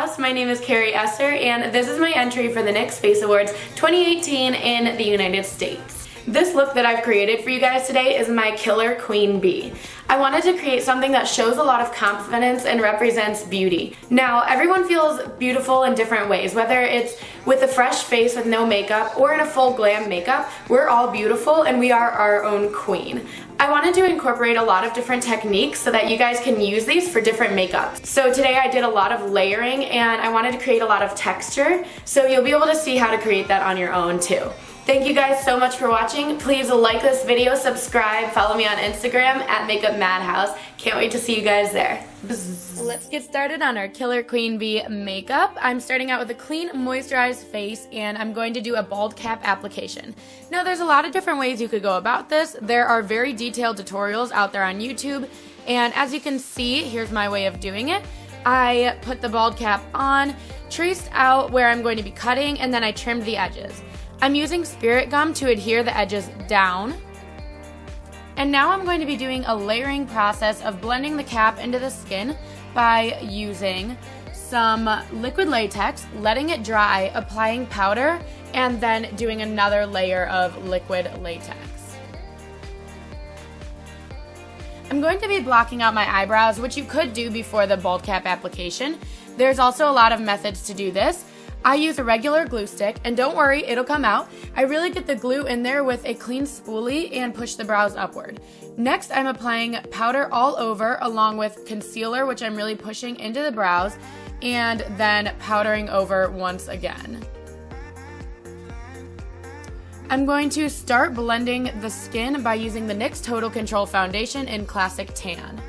Madhouse. My name is Carrie Esser, and this is my entry for the NYX Face Awards 2018 in the United States. This look that I've created for you guys today is my Killer Queen Bee. I wanted to create something that shows a lot of confidence and represents beauty. Now, everyone feels beautiful in different ways, whether it's with a fresh face with no makeup or in a full glam makeup. We're all beautiful and we are our own queen. I wanted to incorporate a lot of different techniques so that you guys can use these for different makeups. So today I did a lot of layering and I wanted to create a lot of texture, so you'll be able to see how to create that on your own too. Thank you guys so much for watching. Please like this video, subscribe, follow me on Instagram at Makeup Madhouse. Can't wait to see you guys there. Bzz. Let's get started on our Killer Queen Bee makeup. I'm starting out with a clean, moisturized face, and I'm going to do a bald cap application. Now, there's a lot of different ways you could go about this. There are very detailed tutorials out there on YouTube, and as you can see, here's my way of doing it. I put the bald cap on, traced out where I'm going to be cutting, and then I trimmed the edges. I'm using spirit gum to adhere the edges down. And now I'm going to be doing a layering process of blending the cap into the skin by using some liquid latex, letting it dry, applying powder, and then doing another layer of liquid latex. I'm going to be blocking out my eyebrows, which you could do before the bald cap application. There's also a lot of methods to do this. I use a regular glue stick, and don't worry, it'll come out. I really get the glue in there with a clean spoolie and push the brows upward. Next, I'm applying powder all over along with concealer, which I'm really pushing into the brows, and then powdering over once again. I'm going to start blending the skin by using the NYX Total Control Foundation in Classic Tan.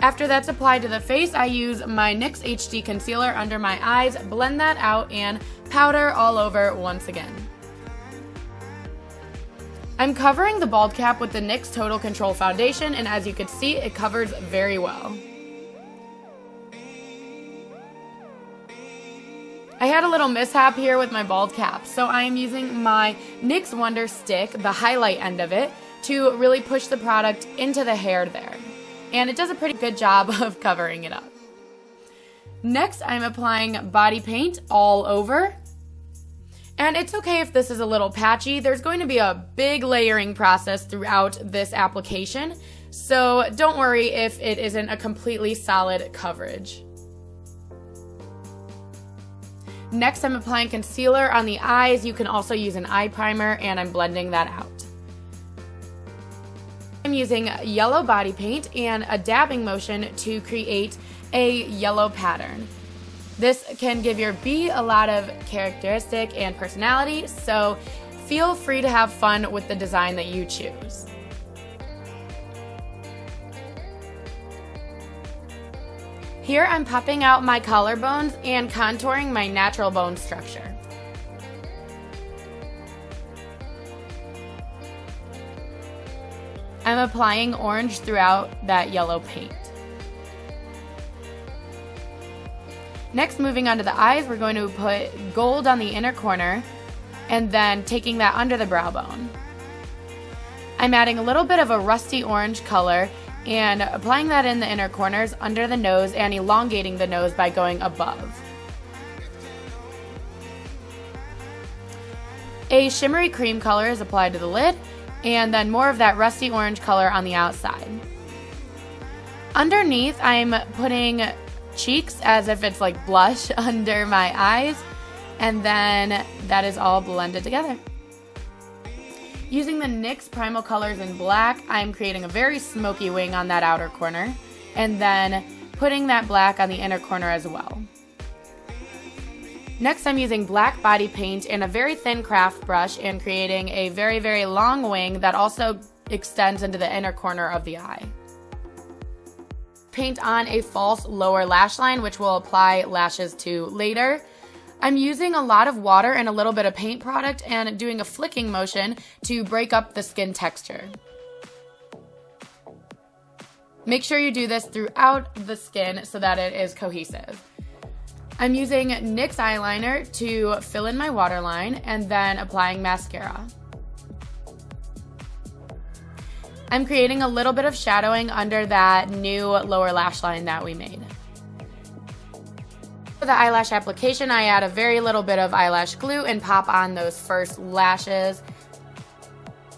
After that's applied to the face, I use my NYX HD concealer under my eyes, blend that out, and powder all over once again. I'm covering the bald cap with the NYX Total Control Foundation, and as you can see, it covers very well. I had a little mishap here with my bald cap, so I am using my NYX Wonder Stick, the highlight end of it, to really push the product into the hair there. And it does a pretty good job of covering it up. Next, I'm applying body paint all over. And it's okay if this is a little patchy. There's going to be a big layering process throughout this application, so don't worry if it isn't a completely solid coverage. Next, I'm applying concealer on the eyes. You can also use an eye primer, and I'm blending that out. I'm using yellow body paint and a dabbing motion to create a yellow pattern. This can give your bee a lot of characteristic and personality, so feel free to have fun with the design that you choose. Here I'm popping out my collarbones and contouring my natural bone structure. I'm applying orange throughout that yellow paint. Next, moving on to the eyes, we're going to put gold on the inner corner and then taking that under the brow bone. I'm adding a little bit of a rusty orange color and applying that in the inner corners under the nose and elongating the nose by going above. A shimmery cream color is applied to the lid, and then more of that rusty orange color on the outside. Underneath, I'm putting cheeks as if it's like blush under my eyes, and then that is all blended together. Using the NYX Primal Colors in black, I'm creating a very smoky wing on that outer corner, and then putting that black on the inner corner as well. Next, I'm using black body paint and a very thin craft brush and creating a very, very long wing that also extends into the inner corner of the eye. Paint on a false lower lash line, which we'll apply lashes to later. I'm using a lot of water and a little bit of paint product and doing a flicking motion to break up the skin texture. Make sure you do this throughout the skin so that it is cohesive. I'm using NYX eyeliner to fill in my waterline and then applying mascara. I'm creating a little bit of shadowing under that new lower lash line that we made. For the eyelash application, I add a very little bit of eyelash glue and pop on those first lashes.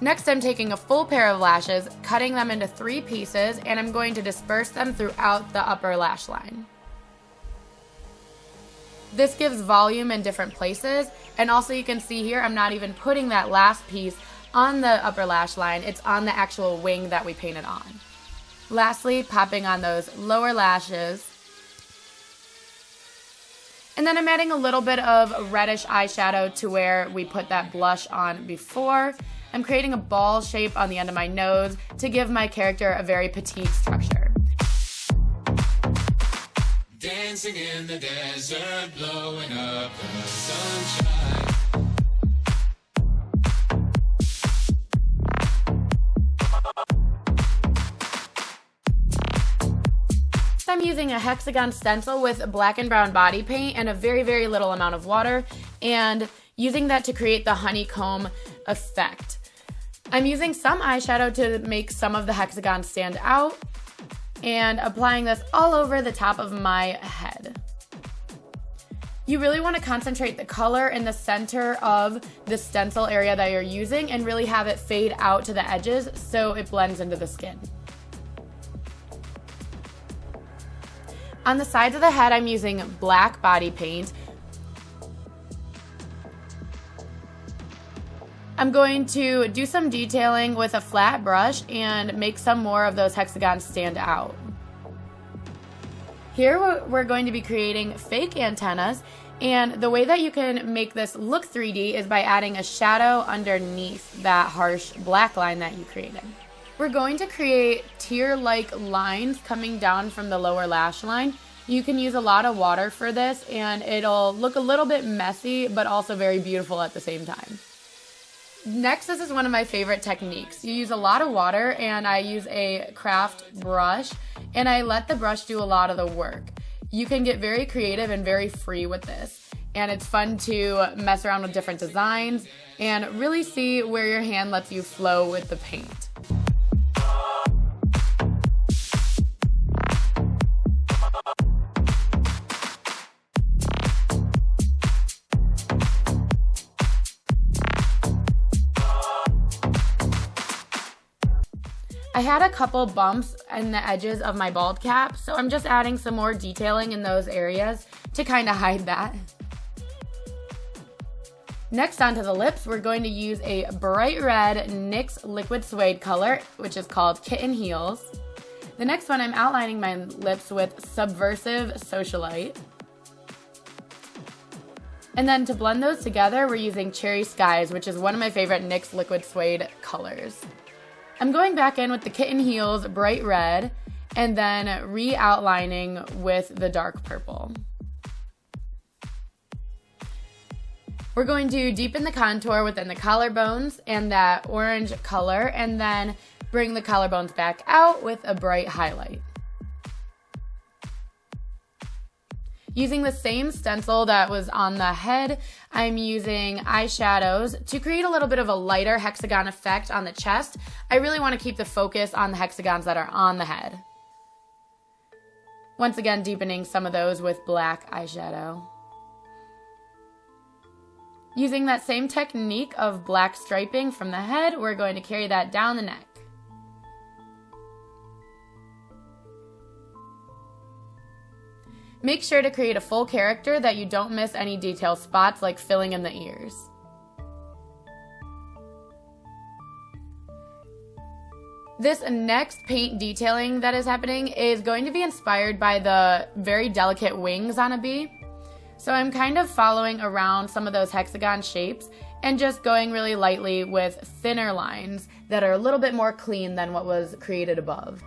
Next, I'm taking a full pair of lashes, cutting them into 3 pieces, and I'm going to disperse them throughout the upper lash line. This gives volume in different places, and also you can see here I'm not even putting that last piece on the upper lash line, it's on the actual wing that we painted on. Lastly, popping on those lower lashes. And then I'm adding a little bit of reddish eyeshadow to where we put that blush on before. I'm creating a ball shape on the end of my nose to give my character a very petite structure. Dancing in the desert, blowing up the sunshine. I'm using a hexagon stencil with black and brown body paint and a very, very little amount of water, and using that to create the honeycomb effect. I'm using some eyeshadow to make some of the hexagons stand out, and applying this all over the top of my head. You really want to concentrate the color in the center of the stencil area that you're using and really have it fade out to the edges so it blends into the skin. On the sides of the head, I'm using black body paint. I'm going to do some detailing with a flat brush and make some more of those hexagons stand out. Here we're going to be creating fake antennas, and the way that you can make this look 3D is by adding a shadow underneath that harsh black line that you created. We're going to create tear-like lines coming down from the lower lash line. You can use a lot of water for this and it'll look a little bit messy but also very beautiful at the same time. Next, this is one of my favorite techniques. You use a lot of water and I use a craft brush and I let the brush do a lot of the work. You can get very creative and very free with this, and it's fun to mess around with different designs and really see where your hand lets you flow with the paint. I had a couple bumps in the edges of my bald cap, so I'm just adding some more detailing in those areas to kind of hide that. Next, onto the lips, we're going to use a bright red NYX liquid suede color, which is called Kitten Heels. The next one, I'm outlining my lips with Subversive Socialite. And then to blend those together, we're using Cherry Skies, which is one of my favorite NYX liquid suede colors. I'm going back in with the Kitten Heels bright red and then re-outlining with the dark purple. We're going to deepen the contour within the collarbones and that orange color, and then bring the collarbones back out with a bright highlight. Using the same stencil that was on the head, I'm using eyeshadows to create a little bit of a lighter hexagon effect on the chest. I really want to keep the focus on the hexagons that are on the head. Once again, deepening some of those with black eyeshadow. Using that same technique of black striping from the head, we're going to carry that down the neck. Make sure to create a full character that you don't miss any detail spots like filling in the ears. This next paint detailing that is happening is going to be inspired by the very delicate wings on a bee. So I'm kind of following around some of those hexagon shapes and just going really lightly with thinner lines that are a little bit more clean than what was created above.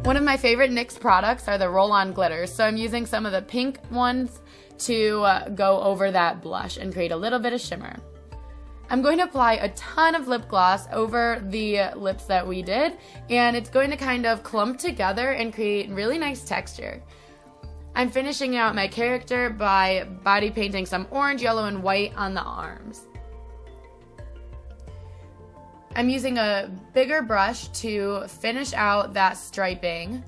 One of my favorite NYX products are the roll-on glitters, so I'm using some of the pink ones to go over that blush and create a little bit of shimmer. I'm going to apply a ton of lip gloss over the lips that we did, and it's going to kind of clump together and create really nice texture. I'm finishing out my character by body painting some orange, yellow, and white on the arms. I'm using a bigger brush to finish out that striping.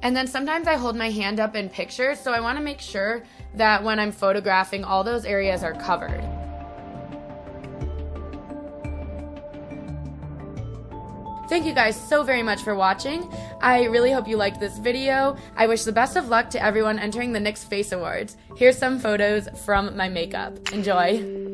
And then sometimes I hold my hand up in pictures, so I want to make sure that when I'm photographing, all those areas are covered. Thank you guys so very much for watching. I really hope you liked this video. I wish the best of luck to everyone entering the NYX Face Awards. Here's some photos from my makeup. Enjoy.